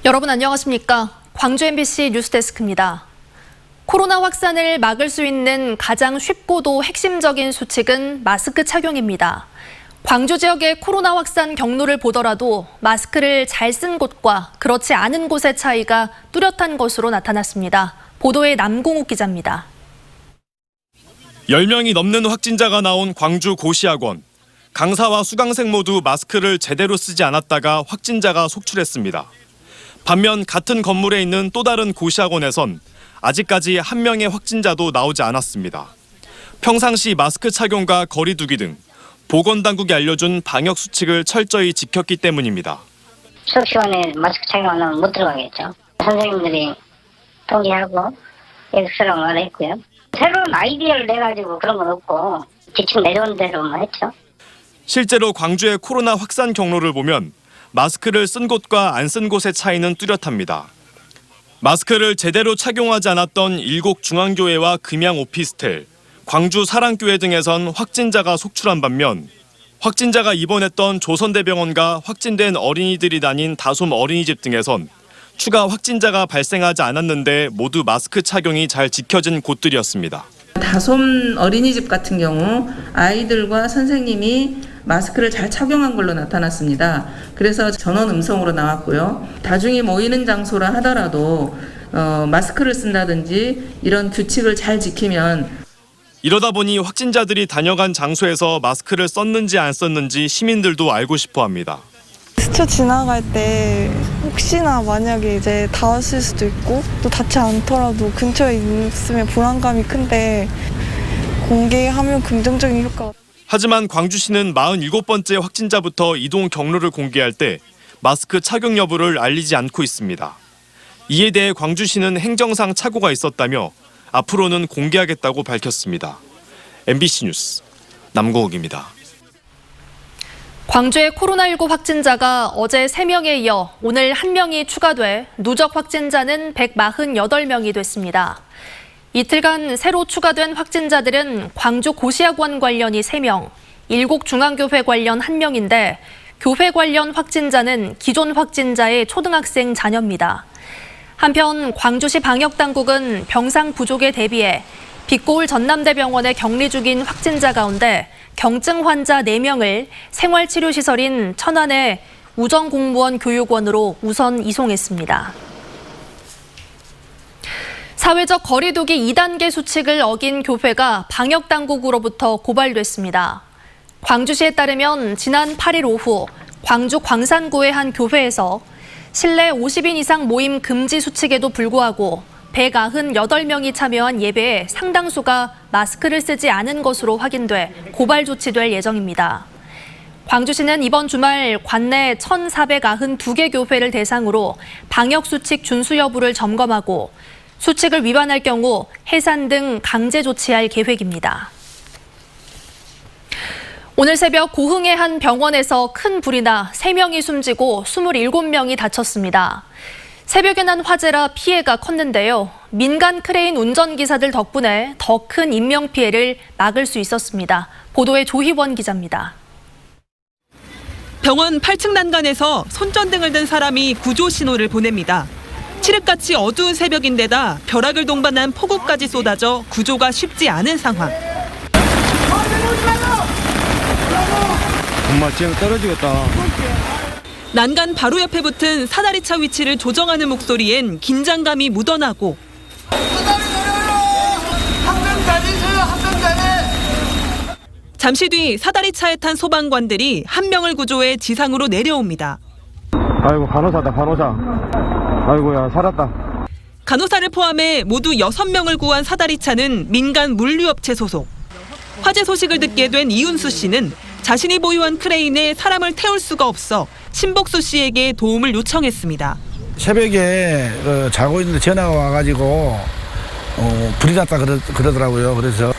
여러분 안녕하십니까? 광주 MBC 뉴스데스크입니다. 코로나 확산을 막을 수 있는 가장 쉽고도 핵심적인 수칙은 마스크 착용입니다. 광주 지역의 코로나 확산 경로를 보더라도 마스크를 잘 쓴 곳과 그렇지 않은 곳의 차이가 뚜렷한 것으로 나타났습니다. 보도에 남공욱 기자입니다. 10명이 넘는 확진자가 나온 광주 고시학원. 강사와 수강생 모두 마스크를 제대로 쓰지 않았다가 확진자가 속출했습니다. 반면 같은 건물에 있는 또 다른 고시학원에선 아직까지 한 명의 확진자도 나오지 않았습니다. 평상시 마스크 착용과 거리 두기 등 보건당국이 알려준 방역 수칙을 철저히 지켰기 때문입니다. 수업 시간에 마스크 착용 안 하면 못 들어가겠죠. 선생님들이 통제하고 엑스라고 말했고요. 새로운 아이디어를 내가지고 그런 건 없고 지침 내려온 대로만 했죠. 실제로 광주의 코로나 확산 경로를 보면 마스크를 쓴 곳과 안 쓴 곳의 차이는 뚜렷합니다. 마스크를 제대로 착용하지 않았던 일곡중앙교회와 금양 오피스텔, 광주 사랑교회 등에선 확진자가 속출한 반면 확진자가 입원했던 조선대병원과 확진된 어린이들이 다닌 다솜 어린이집 등에선 추가 확진자가 발생하지 않았는데 모두 마스크 착용이 잘 지켜진 곳들이었습니다. 다솜 어린이집 같은 경우 아이들과 선생님이 마스크를 잘 착용한 걸로 나타났습니다. 그래서 전원 음성으로 나왔고요. 다중이 모이는 장소라 하더라도 마스크를 쓴다든지 이런 규칙을 잘 지키면 이러다 보니 확진자들이 다녀간 장소에서 마스크를 썼는지 안 썼는지 시민들도 알고 싶어 합니다. 스쳐 지나갈 때 혹시나 만약에 이제 닿았을 수도 있고 또 닿지 않더라도 근처에 있으면 불안감이 큰데 공개하면 긍정적인 효과가. 하지만 광주시는 47번째 확진자부터 이동 경로를 공개할 때 마스크 착용 여부를 알리지 않고 있습니다. 이에 대해 광주시는 행정상 착오가 있었다며 앞으로는 공개하겠다고 밝혔습니다. MBC 뉴스 남고욱입니다. 광주의 코로나19 확진자가 어제 3명에 이어 오늘 1명이 추가돼 누적 확진자는 148명이 됐습니다. 이틀간 새로 추가된 확진자들은 광주 고시학원 관련이 3명, 일곡중앙교회 관련 1명인데 교회 관련 확진자는 기존 확진자의 초등학생 자녀입니다. 한편 광주시 방역당국은 병상 부족에 대비해 빛고울 전남대병원에 격리 중인 확진자 가운데 경증 환자 4명을 생활치료시설인 천안의 우정공무원 교육원으로 우선 이송했습니다. 사회적 거리두기 2단계 수칙을 어긴 교회가 방역당국으로부터 고발됐습니다. 광주시에 따르면 지난 8일 오후 광주 광산구의 한 교회에서 실내 50인 이상 모임 금지 수칙에도 불구하고 198명이 참여한 예배에 상당수가 마스크를 쓰지 않은 것으로 확인돼 고발 조치될 예정입니다. 광주시는 이번 주말 관내 1,492개 교회를 대상으로 방역수칙 준수 여부를 점검하고 수칙을 위반할 경우 해산 등 강제 조치할 계획입니다. 오늘 새벽 고흥의 한 병원에서 큰 불이 나 3명이 숨지고 27명이 다쳤습니다. 새벽에 난 화재라 피해가 컸는데요. 민간 크레인 운전기사들 덕분에 더 큰 인명피해를 막을 수 있었습니다. 보도에 조희원 기자입니다. 병원 8층 난간에서 손전등을 든 사람이 구조 신호를 보냅니다. 칠흑같이 어두운 새벽인데다 벼락을 동반한 폭우까지 쏟아져 구조가 쉽지 않은 상황. 엄마 지금 떨어지겠다. 난간 바로 옆에 붙은 사다리차 위치를 조정하는 목소리엔 긴장감이 묻어나고 잠시 뒤 사다리차에 탄 소방관들이 한 명을 구조해 지상으로 내려옵니다. 아이고 간호사다 간호사. 아이고야 살았다. 간호사를 포함해 모두 6명을 구한 사다리차는 민간 물류업체 소속. 화재 소식을 듣게 된 이윤수 씨는 자신이 보유한 크레인에 사람을 태울 수가 없어 신복수 씨에게 도움을 요청했습니다. 새벽에 자고 있는데 전화가 와가지고 불이 났다 그러더라고요. 그래서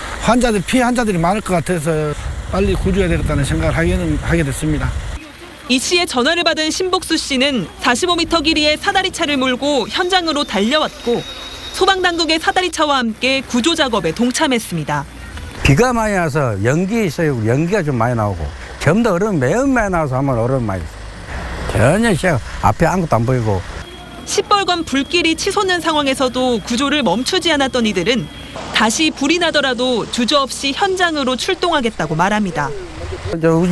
피해 환자들이 많을 것 같아서 빨리 구조해야 되겠다는 생각을 하게 됐습니다. 이 씨의 전화를 받은 신복수 씨는 45m 길이의 사다리차를 몰고 현장으로 달려왔고 소방당국의 사다리차와 함께 구조 작업에 동참했습니다. 비가 많이 나서 연기 있어요. 연기가 좀 많이 나오고 전부 다 얼음 매우 많이 나와서 하면 얼음 많이 있어요. 전혀 앞에 아무것도 안 보이고 시뻘건 불길이 치솟는 상황에서도 구조를 멈추지 않았던 이들은 다시 불이 나더라도 주저없이 현장으로 출동하겠다고 말합니다.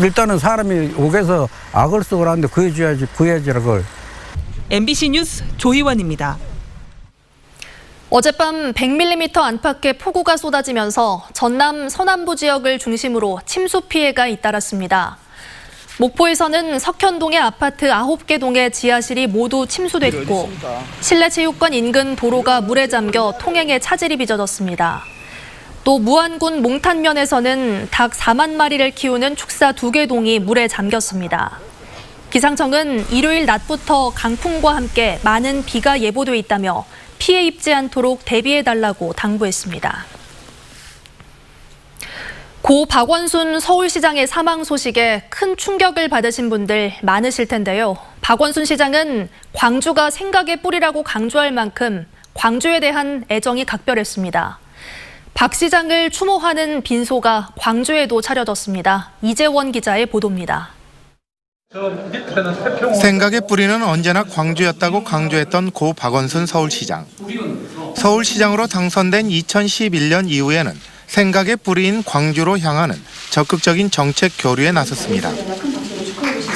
일단은 사람이 옥에서 악을 쓰고 하는데 구해야지라고. MBC 뉴스 조희원입니다. 어젯밤 100mm 안팎의 폭우가 쏟아지면서 전남 서남부 지역을 중심으로 침수 피해가 잇따랐습니다. 목포에서는 석현동의 아파트 9개 동의 지하실이 모두 침수됐고 실내체육관 인근 도로가 물에 잠겨 통행에 차질이 빚어졌습니다. 또 무안군 몽탄면에서는 닭 4만 마리를 키우는 축사 2개 동이 물에 잠겼습니다. 기상청은 일요일 낮부터 강풍과 함께 많은 비가 예보돼 있다며 피해 입지 않도록 대비해달라고 당부했습니다. 고 박원순 서울시장의 사망 소식에 큰 충격을 받으신 분들 많으실 텐데요. 박원순 시장은 광주가 생각의 뿌리라고 강조할 만큼 광주에 대한 애정이 각별했습니다. 박 시장을 추모하는 빈소가 광주에도 차려졌습니다. 이재원 기자의 보도입니다. 생각의 뿌리는 언제나 광주였다고 강조했던 고 박원순 서울시장. 서울시장으로 당선된 2011년 이후에는 생각의 뿌리인 광주로 향하는 적극적인 정책 교류에 나섰습니다.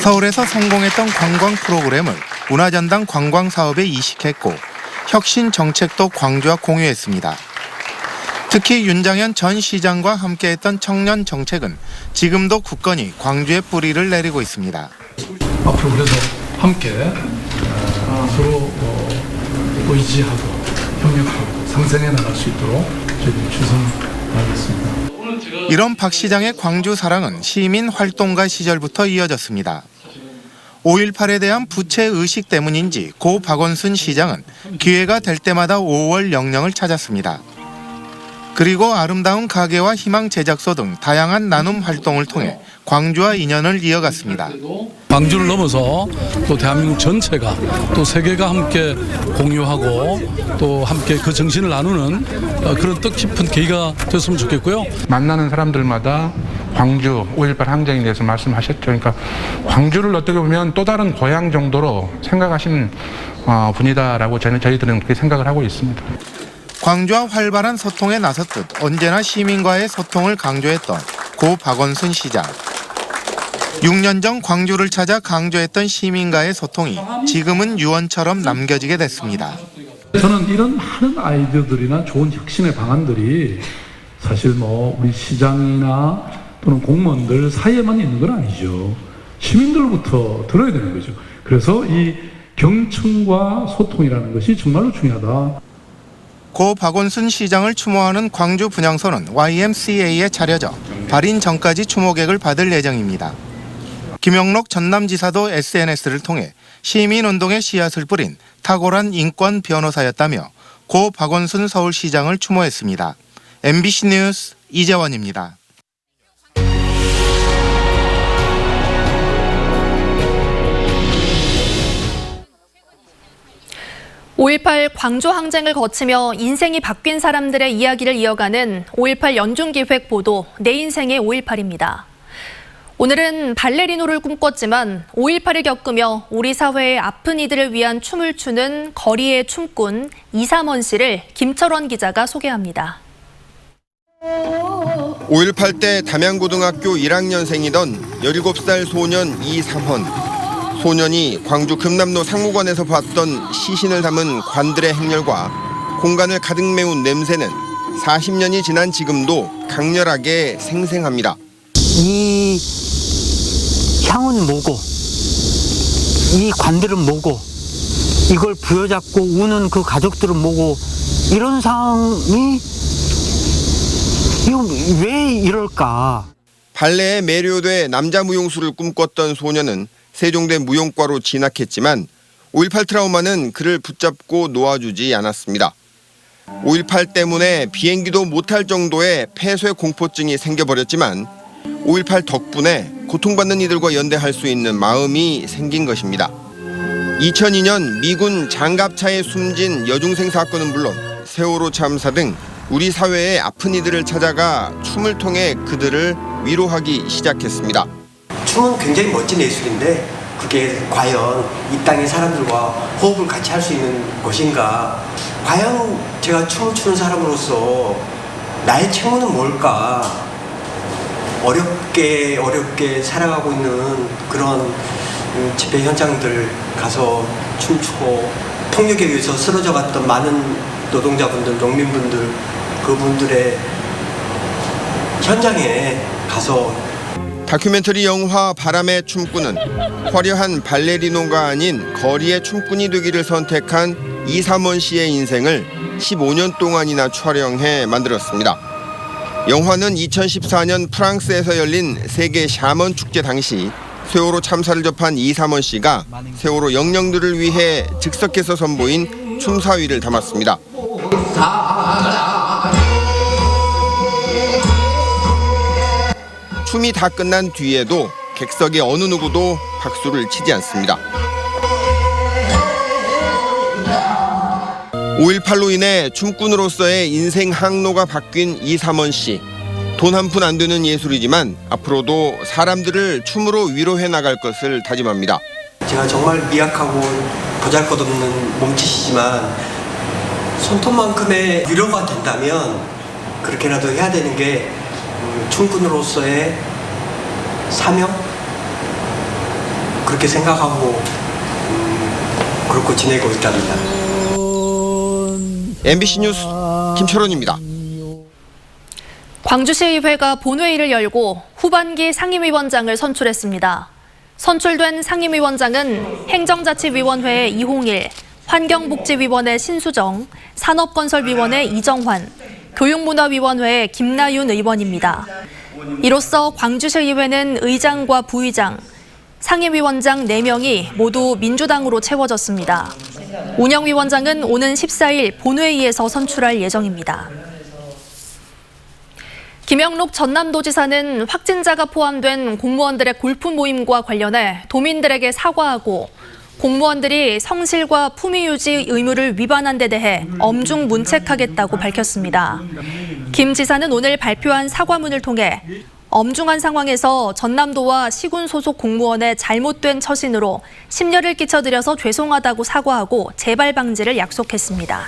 서울에서 성공했던 관광 프로그램을 문화전당 관광 사업에 이식했고 혁신 정책도 광주와 공유했습니다. 특히 윤장현 전 시장과 함께했던 청년 정책은 지금도 굳건히 광주의 뿌리를 내리고 있습니다. 앞으로 그래서 함께 서로 의지하고 협력하고 상생해 나갈 수 있도록 저희들이 최선을 다하겠습니다. 이런 박 시장의 광주 사랑은 시민 활동가 시절부터 이어졌습니다. 5.18에 대한 부채 의식 때문인지 고 박원순 시장은 기회가 될 때마다 5월 영령을 찾았습니다. 그리고 아름다운 가게와 희망 제작소 등 다양한 나눔 활동을 통해 광주와 인연을 이어갔습니다. 광주를 넘어서 또 대한민국 전체가 또 세계가 함께 공유하고 또 함께 그 정신을 나누는 그런 뜻깊은 계기가 됐으면 좋겠고요. 만나는 사람들마다 광주 5.18 항쟁에 대해서 말씀하셨죠. 그러니까 광주를 어떻게 보면 또 다른 고향 정도로 생각하시는 분이다라고 저희들은 그렇게 생각을 하고 있습니다. 광주와 활발한 소통에 나섰듯 언제나 시민과의 소통을 강조했던 고 박원순 시장. 6년 전 광주를 찾아 강조했던 시민과의 소통이 지금은 유언처럼 남겨지게 됐습니다. 저는 이런 많은 아이디어들이나 좋은 혁신의 방안들이 사실 우리 시장이나 또는 공무원들 사이에만 있는 건 아니죠. 시민들부터 들어야 되는 거죠. 그래서 이 경청과 소통이라는 것이 정말로 중요하다. 고 박원순 시장을 추모하는 광주 분향소는 YMCA에 차려져 발인 전까지 추모객을 받을 예정입니다. 김영록 전남지사도 SNS를 통해 시민운동의 씨앗을 뿌린 탁월한 인권 변호사였다며 고 박원순 서울시장을 추모했습니다. MBC 뉴스 이재원입니다. 5.18 광주 항쟁을 거치며 인생이 바뀐 사람들의 이야기를 이어가는 5.18 연중기획 보도 내 인생의 5.18입니다. 오늘은 발레리노를 꿈꿨지만 5.18을 겪으며 우리 사회의 아픈 이들을 위한 춤을 추는 거리의 춤꾼 이삼원 씨를 김철원 기자가 소개합니다. 5.18 때 담양고등학교 1학년생이던 17살 소년 이삼원. 소년이 광주 금남로 상무관에서 봤던 시신을 담은 관들의 행렬과 공간을 가득 메운 냄새는 40년이 지난 지금도 강렬하게 생생합니다. 이 향은 뭐고, 이 관들은 뭐고, 이걸 부여잡고 우는 그 가족들은 뭐고, 이런 상황이 이거 왜 이럴까? 발레에 매료돼 남자 무용수를 꿈꿨던 소년은 세종대 무용과로 진학했지만 5.18 트라우마는 그를 붙잡고 놓아주지 않았습니다. 5.18 때문에 비행기도 못할 정도의 폐쇄 공포증이 생겨버렸지만 5.18 덕분에 고통받는 이들과 연대할 수 있는 마음이 생긴 것입니다. 2002년 미군 장갑차에 숨진 여중생 사건은 물론 세월호 참사 등 우리 사회의 아픈 이들을 찾아가 춤을 통해 그들을 위로하기 시작했습니다. 춤은 굉장히 멋진 예술인데 그게 과연 이 땅의 사람들과 호흡을 같이 할 수 있는 것인가? 과연 제가 춤을 추는 사람으로서 나의 책무는 뭘까? 어렵게 살아가고 있는 그런 집회 현장들 가서 춤추고 폭력에 의해서 쓰러져 갔던 많은 노동자분들, 농민분들, 그분들의 현장에 가서 다큐멘터리 영화 바람의 춤꾼은 화려한 발레리노가 아닌 거리의 춤꾼이 되기를 선택한 이삼원 씨의 인생을 15년 동안이나 촬영해 만들었습니다. 영화는 2014년 프랑스에서 열린 세계 샤먼 축제 당시 세월호 참사를 접한 이삼원 씨가 세월호 영령들을 위해 즉석에서 선보인 춤사위를 담았습니다. 춤이 다 끝난 뒤에도 객석의 어느 누구도 박수를 치지 않습니다. 5.18로 인해 춤꾼으로서의 인생 항로가 바뀐 이삼원 씨. 돈 한 푼 안 되는 예술이지만 앞으로도 사람들을 춤으로 위로해 나갈 것을 다짐합니다. 제가 정말 미약하고 보잘것없는 몸짓이지만 손톱만큼의 위로가 된다면 그렇게라도 해야 되는 게 춤꾼으로서의 사명? 그렇게 생각하고 그렇고 지내고 있답니다. MBC 뉴스 김철원입니다. 광주시의회가 본회의를 열고 후반기 상임위원장을 선출했습니다. 선출된 상임위원장은 행정자치위원회의 이홍일, 환경복지위원회 신수정, 산업건설위원회 이정환, 교육문화위원회의 김나윤 의원입니다. 이로써 광주시의회는 의장과 부의장, 상임위원장 4명이 모두 민주당으로 채워졌습니다. 운영위원장은 오는 14일 본회의에서 선출할 예정입니다. 김영록 전남도지사는 확진자가 포함된 공무원들의 골프 모임과 관련해 도민들에게 사과하고 공무원들이 성실과 품위 유지 의무를 위반한 데 대해 엄중 문책하겠다고 밝혔습니다. 김 지사는 오늘 발표한 사과문을 통해 엄중한 상황에서 전남도와 시군 소속 공무원의 잘못된 처신으로 심려를 끼쳐드려서 죄송하다고 사과하고 재발 방지를 약속했습니다.